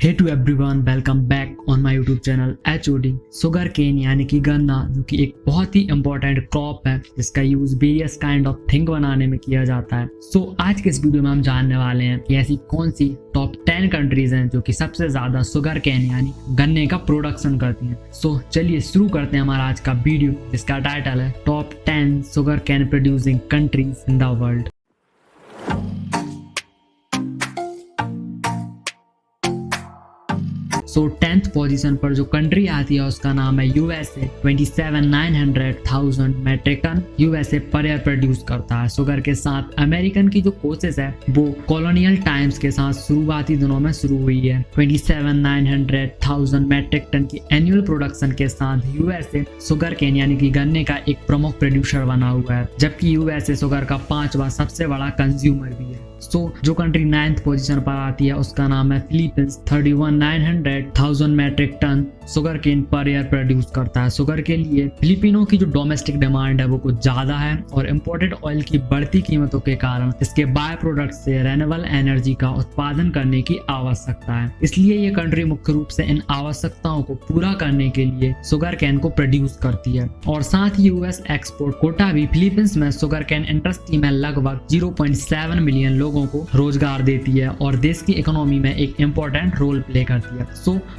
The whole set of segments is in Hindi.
Hey to everyone, welcome back on my YouTube channel HOD। Sugarcane यानी कि गन्ना, जो कि एक बहुत ही इंपॉर्टेंट क्रॉप है जिसका use various kind of thing बनाने में किया जाता है। आज के इस वीडियो में हम जानने वाले हैं कि ऐसी कौन सी टॉप 10 कंट्रीज हैं जो कि सबसे ज्यादा शुगर केन यानी गन्ने का प्रोडक्शन करती हैं। चलिए शुरू करते हैं हमारा आज का वीडियो, जिसका टाइटल है top 10 sugarcane producing countries in the world. 10th position पर जो कंट्री आती है उसका नाम है USA। 27,900,000 metric ton USA per year produce करता है शुगर के साथ। अमेरिकन की जो कोशिश है वो कॉलोनियल टाइम्स के साथ शुरुआती दिनों में शुरू हुई है। 27,900,000 मैट्रिक टन की एनुअल प्रोडक्शन के साथ USA शुगर केन यानी कि गन्ने का एक प्रमुख प्रोड्यूसर बना हुआ है, जबकि USA शुगर का 5वां सबसे बड़ा कंज्यूमर भी है। जो कंट्री 9th पोजीशन पर आती है उसका नाम है Philippines. 31,900,000 metric ton sugarcane per year produce करता है। शुगर के लिए फिलिपिनो की जो डोमेस्टिक डिमांड है वो कुछ ज्यादा है और इम्पोर्टेड ऑयल की बढ़ती कीमतों के कारण इसके बाय प्रोडक्ट से रेन्यूएबल एनर्जी का उत्पादन करने की आवश्यकता है। इसलिए ये कंट्री मुख्य रूप से इन आवश्यकताओं को पूरा करने के लिए शुगर केन को प्रोड्यूस करती है। और साथ ही US एक्सपोर्ट कोटा भी फिलीपींस में शुगर केन इंडस्ट्री में लगभग 0.7 मिलियन लोगों को रोजगार देती है और देश की इकोनॉमी में एक इम्पोर्टेंट रोल प्ले करती है।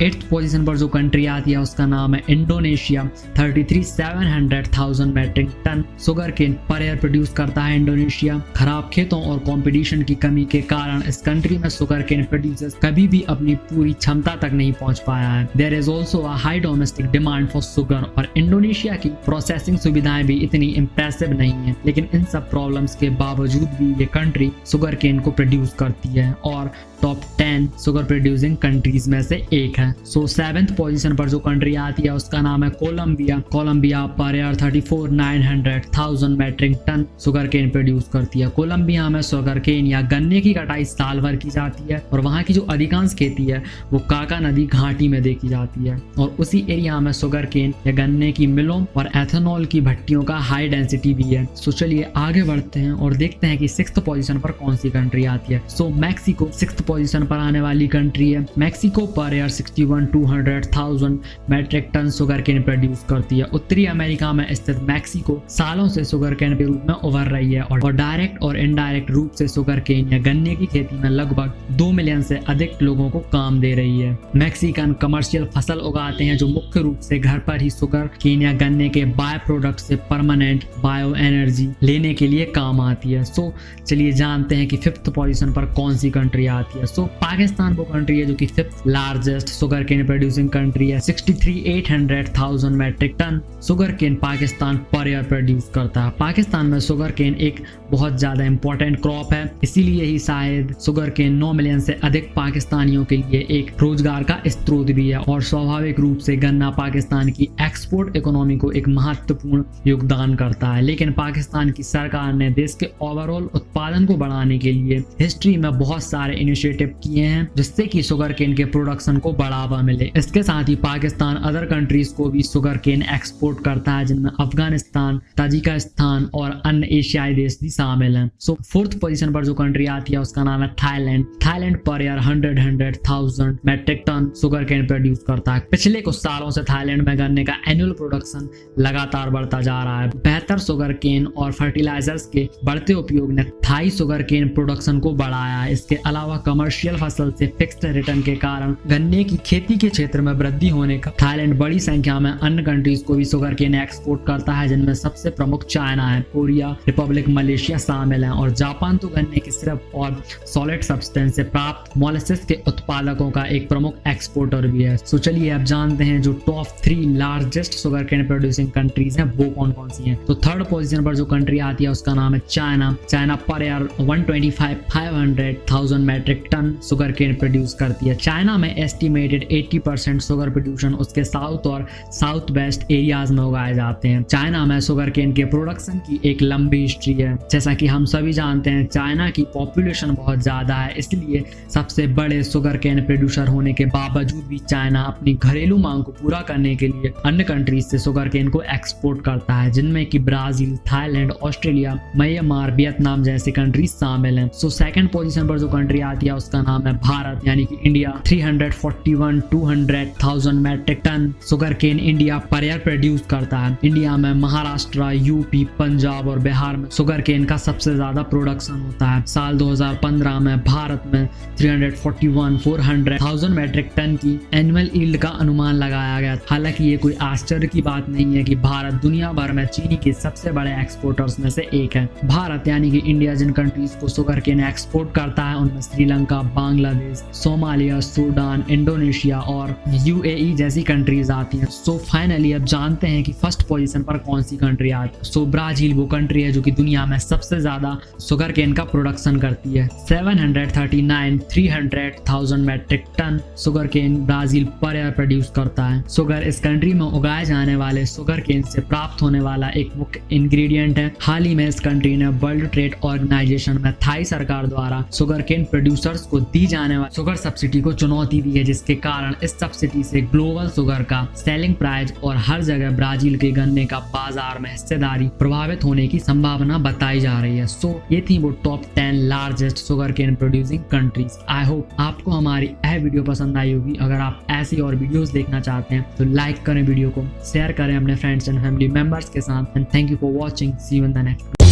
8th पोजीशन पर जो कंट्री आती है उसका नाम है Indonesia. 33,700,000 metric ton sugarcane per year produce करता है इंडोनेशिया। खराब खेतों और कंपटीशन की कमी के कारण इस कंट्री में शुगर केन प्रोड्यूसर्स कभी भी अपनी पूरी क्षमता तक नहीं पहुंच पाया है। There is also a high domestic demand for sugar और इंडोनेशिया की प्रोसेसिंग सुविधाएं भी इतनी इम्प्रेसिव नहीं है, लेकिन इन सब प्रॉब्लम्स के बावजूद भी ये कंट्री शुगर केन को प्रोड्यूस करती है और टॉप 10 शुगर प्रोड्यूसिंग कंट्रीज में से एक है। 7th पोजीशन पर जो कंट्री आती है उसका नाम है Colombia. Colombia per year 34,900,000 metric ton sugarcane produce करती है। कोलंबिया में शुगर केन या गन्ने की कटाई साल भर की जाती है और वहाँ की जो अधिकांश खेती है वो काका नदी घाटी में देखी जाती है और उसी एरिया में शुगर केन या गन्ने की मिलों और एथेनॉल की भट्टियों का हाई डेंसिटी भी है। चलिए आगे बढ़ते हैं और देखते हैं कि 6th पोजीशन पर कौन सी कंट्री आती है। मैक्सिको 6th पोजीशन पर आने वाली कंट्री है। Mexico per year 61,200,000 metric ton sugarcane produce करती है। उत्तरी अमेरिका में स्थित मैक्सिको सालों से शुगर केन के रूप में उभर रही है और डायरेक्ट और इनडायरेक्ट रूप से शुगर केन या गन्ने की खेती में लगभग 2 मिलियन से अधिक लोगों को काम दे रही है। मैक्सिकन कमर्शियल फसल उगाते हैं जो मुख्य रूप से घर पर ही शुगर केन या गन्ने के बाय प्रोडक्ट से परमानेंट बायो एनर्जी लेने के लिए काम आती है। चलिए जानते हैं कि 5th पोजीशन पर कौन सी कंट्री आती है। पाकिस्तान वो कंट्री है जो कि 5th largest sugarcane producing country है। 63,800,000 metric ton sugarcane Pakistan per year produce करता है। पाकिस्तान में शुगर केन एक बहुत ज्यादा इंपॉर्टेंट क्रॉप है, इसीलिए ही शायद शुगर केन 9 मिलियन से अधिक पाकिस्तानियों के लिए एक रोजगार का स्रोत भी है और स्वाभाविक रूप से गन्ना पाकिस्तान की एक्सपोर्ट इकोनॉमी को एक महत्वपूर्ण योगदान करता है। लेकिन पाकिस्तान की सरकार ने देश के ओवरऑल उत्पादन को बढ़ाने के लिए हिस्ट्री में बहुत सारे इनिशिएटिव किए हैं जिससे कि शुगर केन के प्रोडक्शन को बढ़ावा मिले। इसके साथ ही पाकिस्तान अदर कंट्रीज को भी शुगर केन एक्सपोर्ट करता है, जिनमें अफगानिस्तान, ताजिकिस्तान और अन्य एशियाई देश भी शामिल हैं। 4th पोजीशन पर जो कंट्री आती है उसका नाम है Thailand. Thailand per year 100,000 metric ton sugarcane produce करता है। पिछले कुछ सालों से थाईलैंड में गन्ने का एनुअल प्रोडक्शन लगातार बढ़ता जा रहा है। बेहतर शुगर केन और फर्टिलाइजर्स के बढ़ते उपयोग ने थाई शुगर केन प्रोडक्शन को बढ़ाया है। इसके अलावा कमर्शियल फसल से फिक्स्ड रिटर्न के कारण गन्ने की खेती के क्षेत्र में वृद्धि होने का थाईलैंड बड़ी संख्या में अन्य कंट्रीज को भी शुगर केन एक्सपोर्ट करता है, जिनमें सबसे प्रमुख चाइना है, कोरिया, रिपब्लिक मलेशिया शामिल हैं और जापान तो गन्ने के सिरप और सॉलिड सब्सटेंस से प्राप्त मोलेसिस के उत्पादकों का एक प्रमुख एक्सपोर्टर भी है। चलिए अब जानते हैं जो top 3 largest sugarcane producing countries हैं वो कौन कौन सी हैं। 3rd पोजीशन पर जो कंट्री आती है उसका नाम है China. China per year 125,500,000 metric ton sugarcane produce करती है। चाइना में एस्टिमेटेड 80% शुगर प्रोड्यूशन उसके साउथ और साउथ वेस्ट एरियाज में उगाए जाते हैं। चाइना में शुगर केन के प्रोडक्शन की एक लंबी हिस्ट्री है। जैसा कि हम सभी जानते हैं चाइना की पॉपुलेशन बहुत ज्यादा है, इसलिए सबसे बड़े शुगर केन प्रोड्यूसर होने के बावजूद भी चाइना अपनी घरेलू मांग को पूरा करने के लिए अन्य कंट्रीज से शुगर केन को एक्सपोर्ट करता है, जिनमें कि Brazil, Thailand, Australia, Myanmar, Vietnam जैसे कंट्रीज शामिल शामिल हैं। सो सेकंड पोजीशन पर जो कंट्री आती है उसका नाम है भारत यानी कि India. 341-200,000 metric ton sugarcane India per year produce करता है। इंडिया में महाराष्ट्र, यूपी, पंजाब और बिहार में शुगर केन का सबसे ज्यादा प्रोडक्शन होता है। साल 2015 में भारत में 341-400,000 मैट्रिक टन की एनुअल यील्ड का अनुमान लगाया गया। हालांकि ये कोई आश्चर्य की बात नहीं है कि भारत दुनिया भर में चीनी के सबसे बड़े एक्सपोर्टर्स में से एक है। भारत यानी कि इंडिया जिन कंट्रीज को शुगर केन एक्सपोर्ट करता है उनमें Sri Lanka, Bangladesh, Somalia, Sudan, Indonesia और यूएई जैसी कंट्रीज आती हैं। सो फाइनली अब जानते हैं कि फर्स्ट पोजीशन पर कौन सी कंट्री आती है। सो ब्राजील वो कंट्री है जो कि दुनिया में सबसे ज्यादा शुगर केन का प्रोडक्शन करती है। 739-300,000 metric ton sugarcane Brazil per year produce करता है। शुगर इस कंट्री में उगाए जाने वाले शुगर केन से प्राप्त होने वाला एक मुख्य इंग्रेडिएंट है। हाल ही में इस कंट्री ने वर्ल्ड ट्रेड ऑर्गेनाइजेशन में थाई सरकार द्वारा शुगर केन प्रोड्यूसर्स को दी जाने वाली शुगर सब्सिडी को चुनौती दी है, जिसके कारण इस सब्सिडी से ग्लोबल शुगर का सेलिंग प्राइस और हर जगह ब्राजील के गन्ने का बाजार में हिस्सेदारी प्रभावित होने की संभावना बताई जा रही है। सो ये थी वो top 10 largest sugarcane producing countries. I hope आपको हमारी यह वीडियो पसंद आई होगी। अगर आप ऐसी और वीडियोस देखना चाहते हैं तो लाइक करें, वीडियो को शेयर करें अपने फ्रेंड्स एंड फैमिली मेंबर्स के साथ। And thank you for watching. See you in the next.